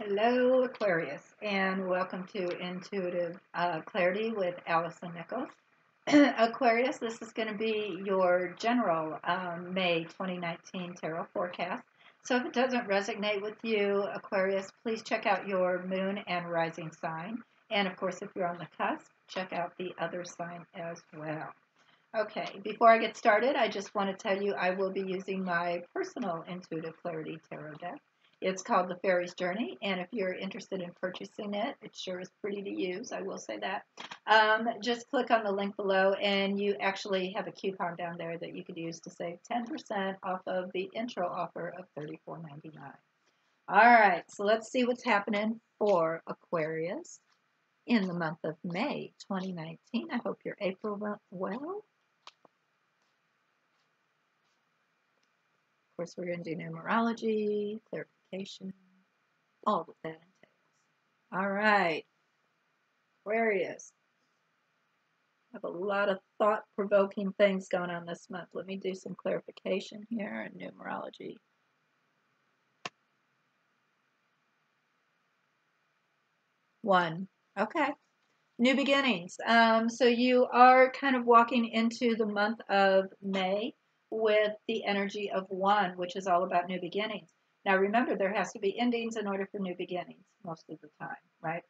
Hello, Aquarius, and welcome to Intuitive Clarity with Allison Nichols. Aquarius, this is going to be your general May 2019 tarot forecast. So if it doesn't resonate with you, Aquarius, please check out your moon and rising sign. And of course, if you're on the cusp, check out the other sign as well. Okay, before I get started, I just want to tell you I will be using my personal Intuitive Clarity Tarot deck. It's called The Fairy's Journey, and if you're interested in purchasing it, it sure is pretty to use, I will say that. Just click on the link below, and you actually have a coupon down there that you could use to save 10% off of the intro offer of $34.99. All right, so let's see what's happening for Aquarius in the month of May 2019. I hope your April went well. Of course, we're going to do numerology, clarification, all that that entails. All right, Aquarius. I have a lot of thought-provoking things going on this month. Let me do some clarification here in numerology. One. Okay. New beginnings. So you are kind of walking into the month of May with the energy of one, which is all about new beginnings. Now remember, there has to be endings in order for new beginnings most of the time, right?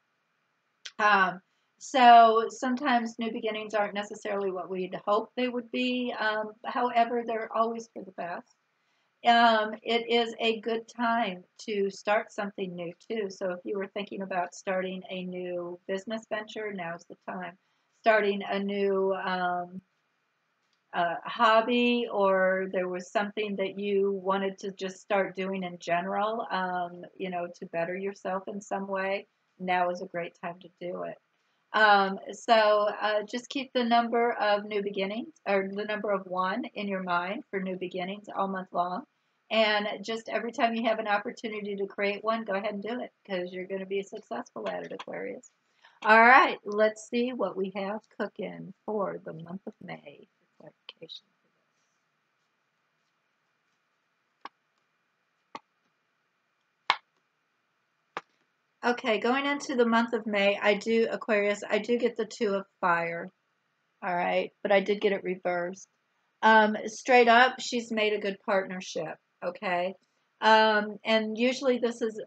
So sometimes new beginnings aren't necessarily what we'd hope they would be. However, they're always for the best. It is a good time to start something new too. So if you were thinking about starting a new business venture, now's the time. Starting a new hobby, or there was something that you wanted to just start doing in general, to better yourself in some way, now is a great time to do it. So just keep the number of new beginnings, or the number of one, in your mind for new beginnings all month long. And just every time you have an opportunity to create one, go ahead and do it, because you're going to be successful at it, Aquarius. All right, let's see what we have cooking for the month of May for clarification. Okay, going into the month of May, Aquarius, I do get the Two of Fire. All right, but I did get it reversed. Straight up, she's made a good partnership, okay? And usually this is,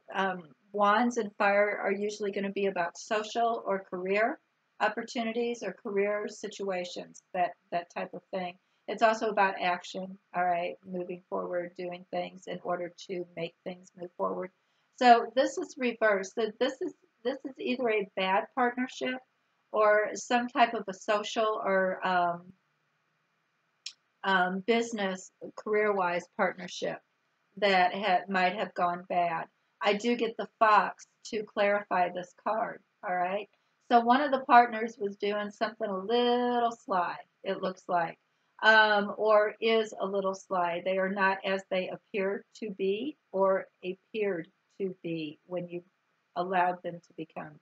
Wands and Fire are usually going to be about social or career opportunities or career situations, that type of thing. It's also about action, all right, moving forward, doing things in order to make things move forward. So this is reversed. So this is either a bad partnership or some type of a social or business career-wise partnership that might have gone bad. I do get the Fox to clarify this card, all right? So one of the partners was doing something a little sly, it looks like, or is a little sly. They are not as they appear to be or appeared to be when you allowed them to become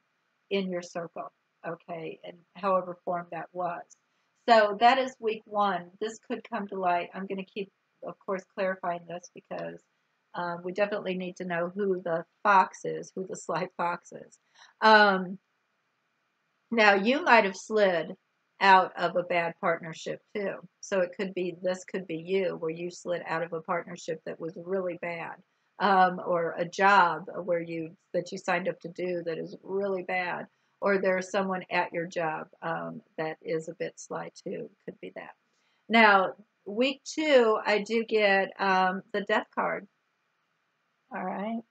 in your circle, okay, and however form that was. So that is week one. This could come to light. I'm going to keep, of course, clarifying this because we definitely need to know who the fox is, who the sly fox is. Now, you might have slid out of a bad partnership too. So this could be you, where you slid out of a partnership that was really bad, or a job that you signed up to do that is really bad, or there's someone at your job that is a bit sly too. Could be that. Now, week two, I do get the Death card. All right,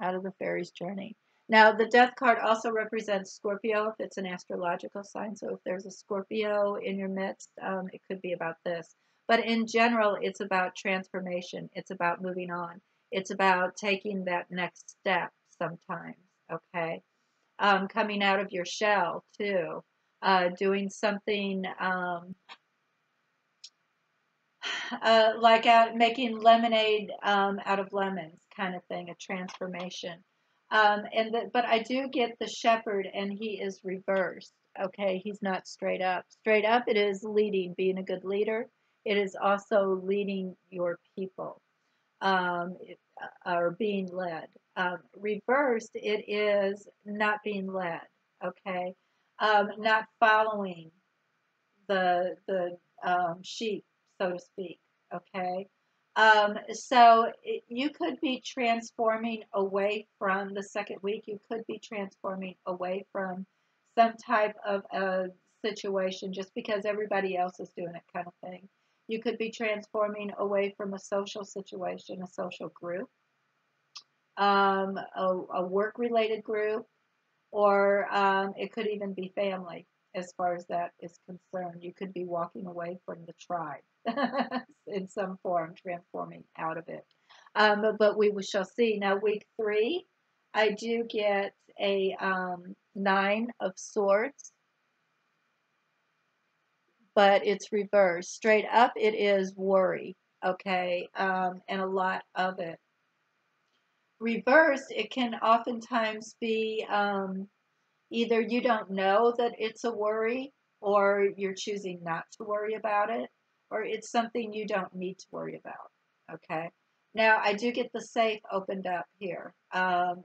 out of the Fairy's Journey. Now, the Death card also represents Scorpio if it's an astrological sign. So if there's a Scorpio in your midst, it could be about this. But in general, it's about transformation. It's about moving on. It's about taking that next step sometimes, okay? Coming out of your shell, too. Doing something like making lemonade out of lemons kind of thing, a transformation. But I do get the Shepherd, and he is reversed. Okay, he's not straight up. Straight up, it is leading, being a good leader. It is also leading your people. or being led. Reversed, it is not being led. Okay, not following the sheep, so to speak. Okay. So you could be transforming away from the second week. You could be transforming away from some type of a situation just because everybody else is doing it, kind of thing. You could be transforming away from a social situation, a social group, a work related group, or it could even be family as far as that is concerned. You could be walking away from the tribe in some form, transforming out of it. But we shall see. Now, week 3, I do get a 9 of swords, but it's reversed. Straight up, it is worry, okay, and a lot of it. Reversed, it can oftentimes be either you don't know that it's a worry, or you're choosing not to worry about it, or it's something you don't need to worry about. Okay. Now, I do get the safe opened up here,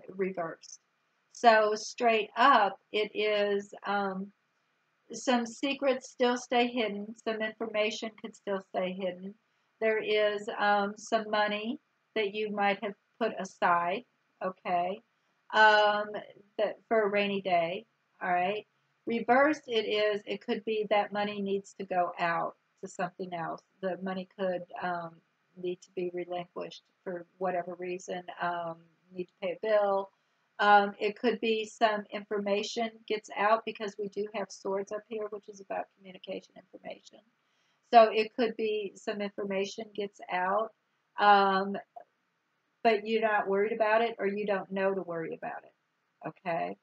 reversed. So, straight up, it is some secrets still stay hidden, some information could still stay hidden. There is some money that you might have put aside, okay, um, that for a rainy day, all right. Reversed, it could be that money needs to go out to something else. The money could need to be relinquished for whatever reason, need to pay a bill. It could be some information gets out because we do have swords up here, which is about communication information. So it could be some information gets out, um, but you're not worried about it, or you don't know to worry about it. Okay.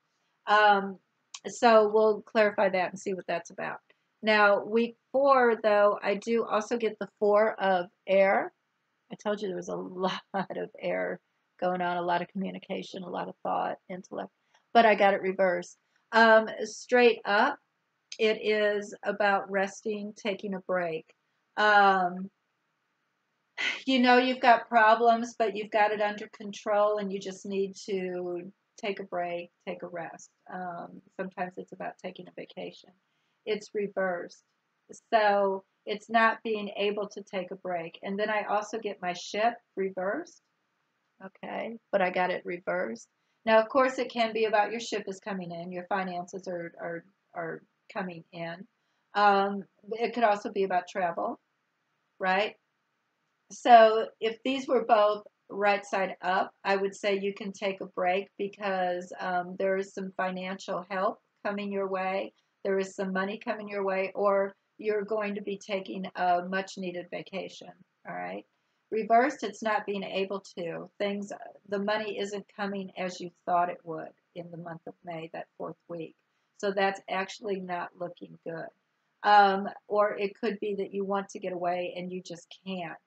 Um, so we'll clarify that and see what that's about. Now, week 4, though, I do also get the 4 of air. I told you there was a lot of air going on, a lot of communication, a lot of thought, intellect, but I got it reversed. Straight up, it is about resting, taking a break. Um, you know you've got problems, but you've got it under control, and you just need to take a break, take a rest. Sometimes it's about taking a vacation. It's reversed. So it's not being able to take a break. And then I also get my ship reversed. Okay, but I got it reversed. Now, of course, it can be about your ship is coming in, your finances are coming in. It could also be about travel, right? So if these were both right side up, I would say you can take a break because there is some financial help coming your way. There is some money coming your way, or you're going to be taking a much needed vacation. All right. Reversed, it's not being able to. The money isn't coming as you thought it would in the month of May, that 4th week. So that's actually not looking good. Or it could be that you want to get away and you just can't.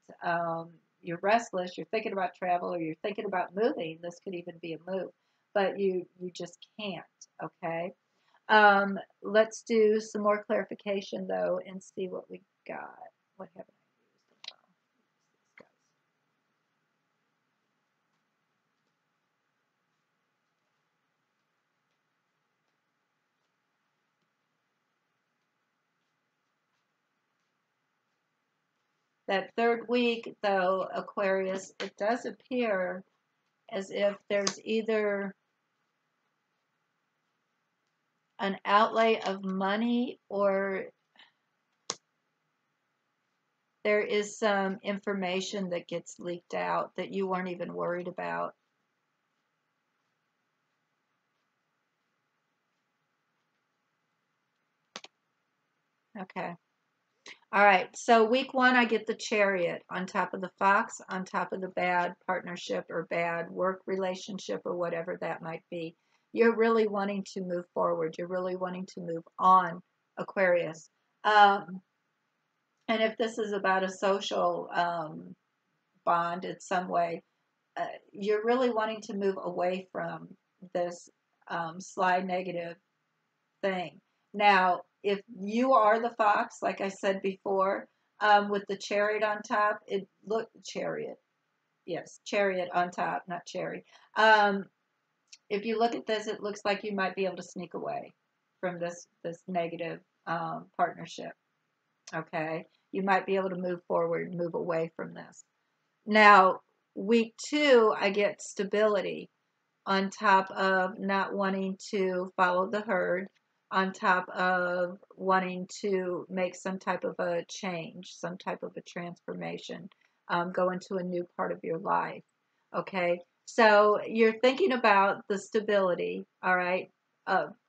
You're restless, you're thinking about travel, or you're thinking about moving. This could even be a move, but you just can't. Okay. Let's do some more clarification though and see what we got. What haven't I used? That 3rd week, though, Aquarius, it does appear as if there's either an outlay of money, or there is some information that gets leaked out that you weren't even worried about. Okay. All right. So week 1, I get the Chariot on top of the Fox, on top of the bad partnership or bad work relationship or whatever that might be. You're really wanting to move forward. You're really wanting to move on, Aquarius. Um, and if this is about a social bond in some way, you're really wanting to move away from this sly negative thing. Now, if you are the fox, like I said before, with the chariot on top, chariot. Yes, chariot on top, not cherry. If you look at this, it looks like you might be able to sneak away from this negative partnership. Okay, you might be able to move forward, move away from this. Now, week 2, I get stability on top of not wanting to follow the herd, on top of wanting to make some type of a change, some type of a transformation, go into a new part of your life. Okay, so you're thinking about the stability, all right,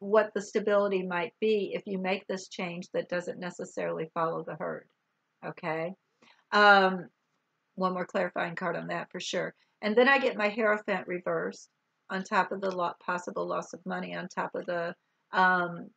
what the stability might be if you make this change that doesn't necessarily follow the herd. Okay. Um, One more clarifying card on that for sure. And then I get my Hierophant reversed on top of the possible loss of money, on top of the um,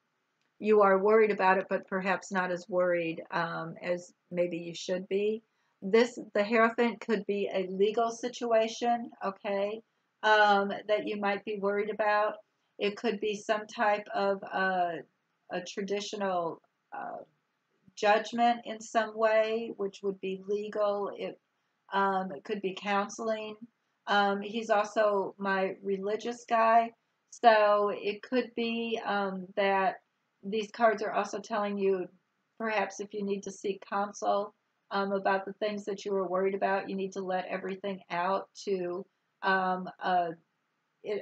you are worried about it, but perhaps not as worried as maybe you should be. The Hierophant could be a legal situation, okay, that you might be worried about. It could be some type of a traditional judgment in some way, which would be legal. It could be counseling. He's also my religious guy. So it could be that these cards are also telling you perhaps if you need to seek counsel about the things that you were worried about, you need to let everything out to um, a,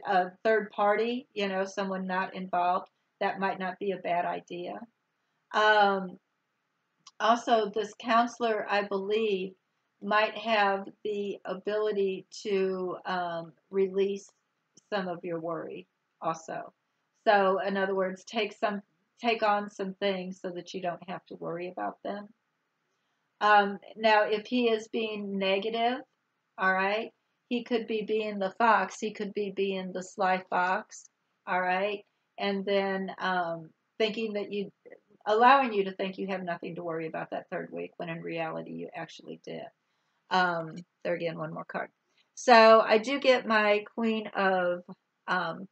a third party, someone not involved. That might not be a bad idea. Um, Also, this counselor, I believe, might have the ability to release some of your worry also. So, in other words, take on some things so that you don't have to worry about them. Now, if he is being negative, all right, he could be being the fox. He could be being the sly fox, all right, and then thinking that allowing you to think you have nothing to worry about that third week when in reality you actually did. There again, one more card. So I do get my Queen of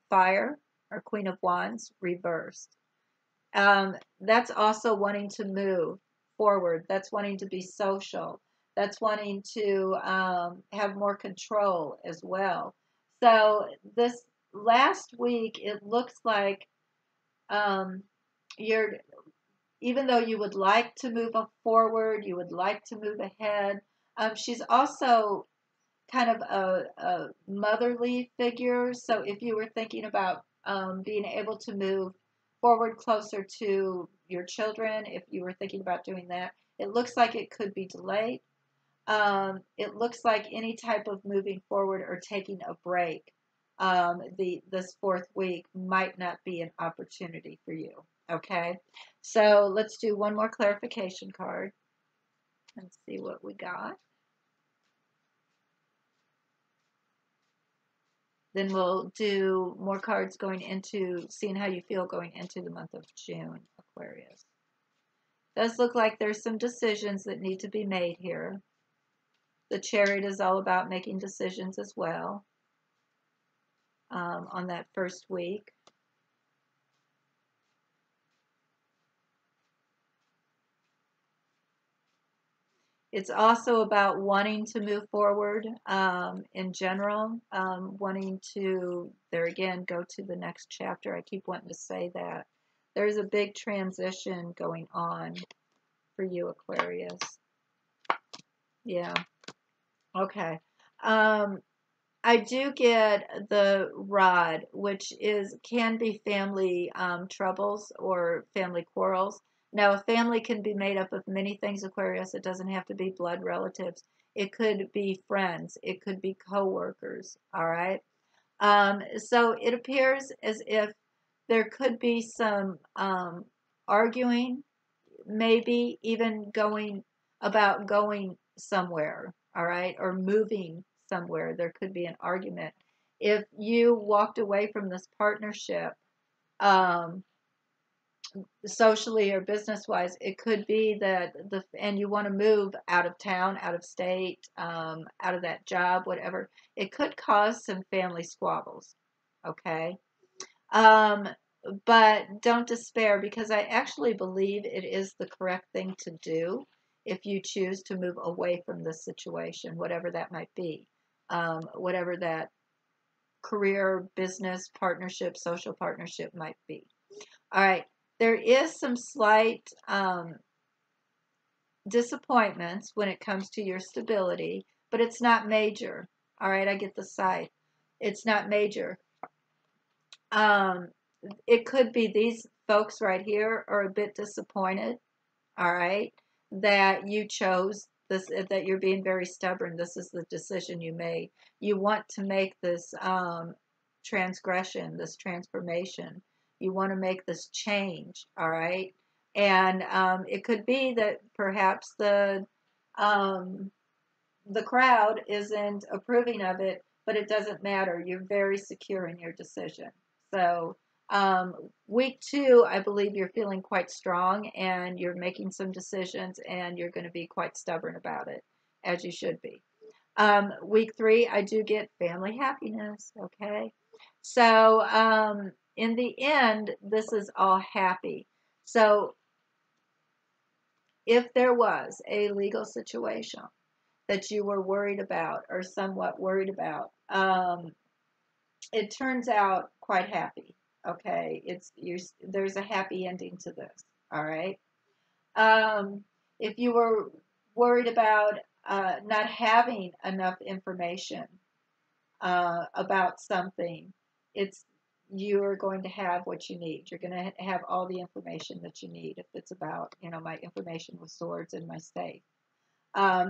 Fire or Queen of Wands reversed. That's also wanting to move forward. That's wanting to be social. That's wanting to have more control as well. So this last week, it looks like um, you're even though you would like to move forward, you would like to move ahead. She's also kind of a motherly figure. So if you were thinking about being able to move forward closer to your children, if you were thinking about doing that, it looks like it could be delayed. It looks like any type of moving forward or taking a break this fourth week might not be an opportunity for you. Okay, so let's do one more clarification card and see what we got. Then we'll do more cards going into seeing how you feel going into the month of June, Aquarius. Does look like there's some decisions that need to be made here. The Chariot is all about making decisions as well on that first week. It's also about wanting to move forward in general, wanting to, there again, go to the next chapter. I keep wanting to say that. There's a big transition going on for you, Aquarius. Yeah. Okay. I do get the rod, which can be family troubles or family quarrels. Now, a family can be made up of many things, Aquarius. It doesn't have to be blood relatives. It could be friends. It could be coworkers. All right. So it appears as if there could be some arguing, maybe even going somewhere, all right, or moving somewhere. There could be an argument. If you walked away from this partnership, um, socially or business wise, it could be that and you want to move out of town, out of state, out of that job, whatever. It could cause some family squabbles. Okay. Um, but don't despair because I actually believe it is the correct thing to do if you choose to move away from this situation, whatever that might be. whatever that career, business, partnership, social partnership might be. All right. There is some slight disappointments when it comes to your stability, but it's not major. All right. I get the side. It's not major. Um, it could be these folks right here are a bit disappointed. All right. That you chose this, that you're being very stubborn. This is the decision you made. You want to make this transgression, this transformation. You want to make this change. All right. And it could be that perhaps um, the crowd isn't approving of it, but it doesn't matter. You're very secure in your decision. So, week 2, I believe you're feeling quite strong and you're making some decisions and you're going to be quite stubborn about it, as you should be. Week 3, I do get family happiness. Okay. So, in the end, this is all happy. So, if there was a legal situation that you were worried about or somewhat worried about, it turns out quite happy. Okay, there's a happy ending to this. All right. If you were worried about not having enough information about something, it's you're going to have what you need. You're going to have all the information that you need. If it's about, my information with swords in my safe,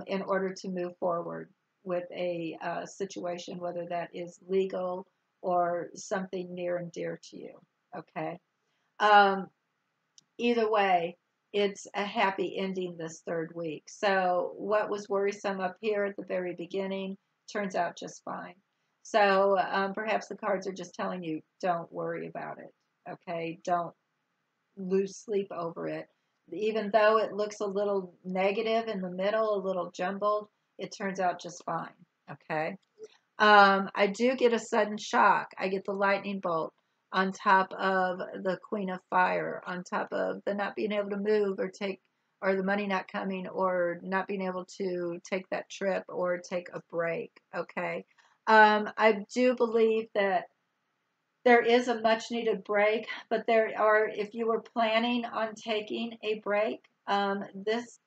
in order to move forward with a situation, whether that is legal or something near and dear to you. Okay. Um, Either way, it's a happy ending this 3rd week. So, what was worrisome up here at the very beginning turns out just fine. So, perhaps the cards are just telling you don't worry about it. Okay. Don't lose sleep over it. Even though it looks a little negative in the middle, a little jumbled, it turns out just fine. Okay. I do get a sudden shock. I get the lightning bolt on top of the Queen of Fire, on top of the not being able to move or the money not coming, or not being able to take that trip or take a break. Okay. I do believe that there is a much needed break, but if you were planning on taking a break, this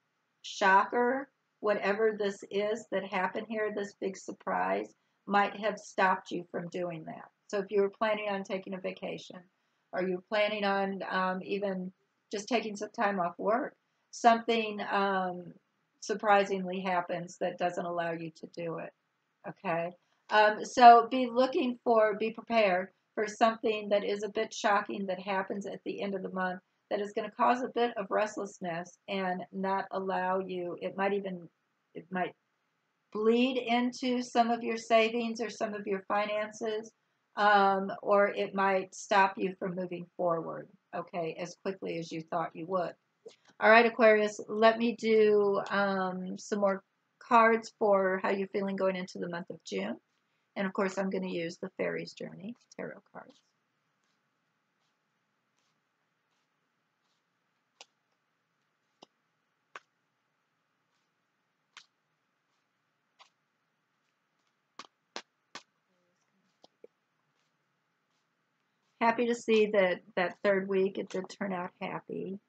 shocker, whatever this is that happened here, this big surprise, might have stopped you from doing that. So if you were planning on taking a vacation, or you're planning on even just taking some time off work, something surprisingly happens that doesn't allow you to do it. Okay. So be prepared for something that is a bit shocking that happens at the end of the month that is going to cause a bit of restlessness and not allow you, it might bleed into some of your savings or some of your finances, or it might stop you from moving forward, okay, as quickly as you thought you would. All right, Aquarius, let me do some more cards for how you're feeling going into the month of June. And of course, I'm going to use the Fairies Journey tarot cards. Happy to see that 3rd week it did turn out happy.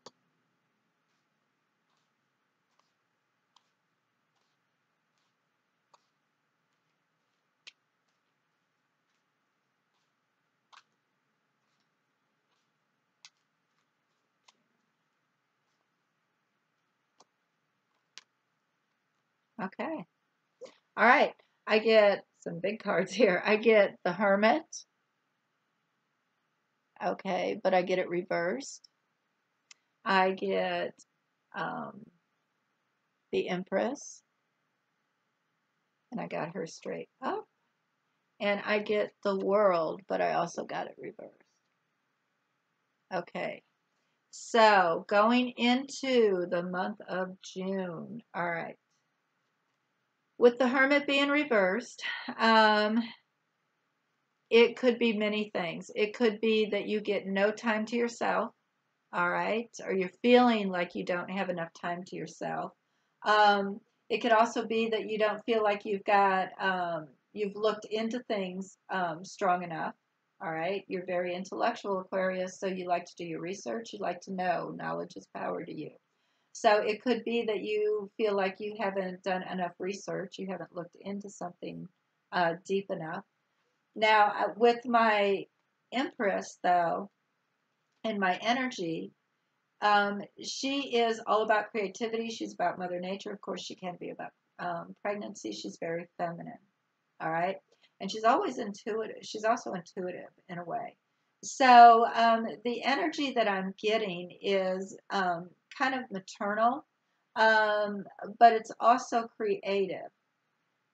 Okay. All right. I get some big cards here. I get the Hermit. Okay, but I get it reversed. I get um, the Empress. And I got her straight up. And I get the World, but I also got it reversed. Okay. So, going into the month of June. All right. With the Hermit being reversed, it could be many things. It could be that you get no time to yourself, all right, or you're feeling like you don't have enough time to yourself. It could also be that you don't feel like you've got, you've looked into things strong enough. All right, you're very intellectual, Aquarius, so you like to do your research. You like to know. Knowledge is power to you. So it could be that you feel like you haven't done enough research. You haven't looked into something deep enough. Now, with my Empress, though, and my energy, she is all about creativity. She's about Mother Nature. Of course, she can be about pregnancy. She's very feminine. All right. And she's always intuitive. She's also intuitive in a way. So the energy that I'm getting is kind of maternal, um, but it's also creative.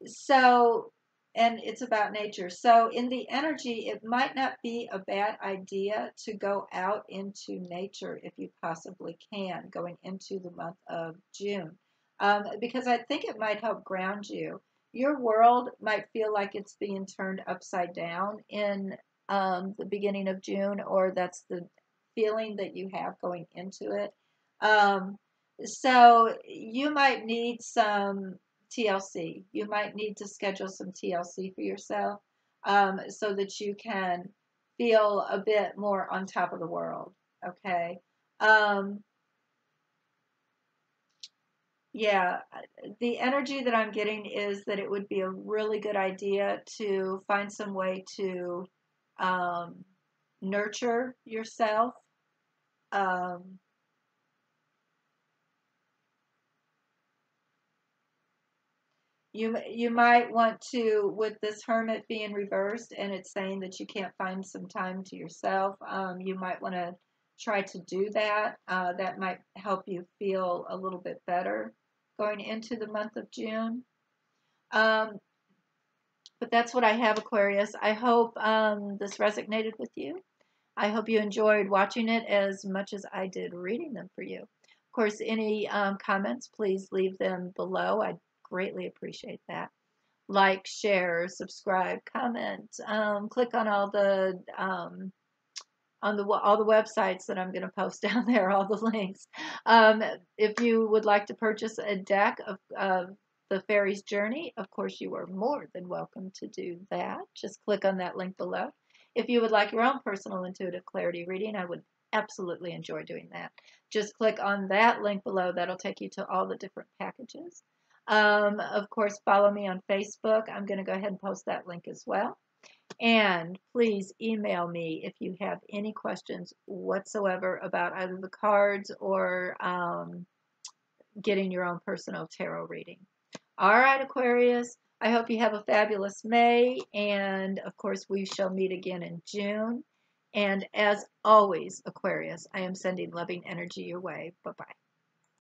So, and it's about nature. So, in the energy, it might not be a bad idea to go out into nature if you possibly can, going into the month of June, because I think it might help ground you. Your world might feel like it's being turned upside down in the beginning of June, or that's the feeling that you have going into it. Um, so, you might need some TLC. You might need to schedule some TLC for yourself so that you can feel a bit more on top of the world. Okay. Um, yeah, the energy that I'm getting is that it would be a really good idea to find some way to um, nurture yourself. Um, you might want to, with this Hermit being reversed and it's saying that you can't find some time to yourself, you might want to try to do that. That might help you feel a little bit better going into the month of June. Um, but that's what I have, Aquarius. I hope this resonated with you. I hope you enjoyed watching it as much as I did reading them for you. Of course, any comments, please leave them below. I'd greatly appreciate that. Like, share, subscribe, comment, click on all the all the websites that I'm going to post down there, all the links. If you would like to purchase a deck of the Fairy's Journey, of course you are more than welcome to do that. Just click on that link below. If you would like your own personal intuitive clarity reading, I would absolutely enjoy doing that. Just click on that link below. That'll take you to all the different packages. Of course, follow me on Facebook. I'm going to go ahead and post that link as well. And please email me if you have any questions whatsoever about either the cards or getting your own personal tarot reading. All right, Aquarius, I hope you have a fabulous May. And of course, we shall meet again in June. And as always, Aquarius, I am sending loving energy your way. Bye-bye.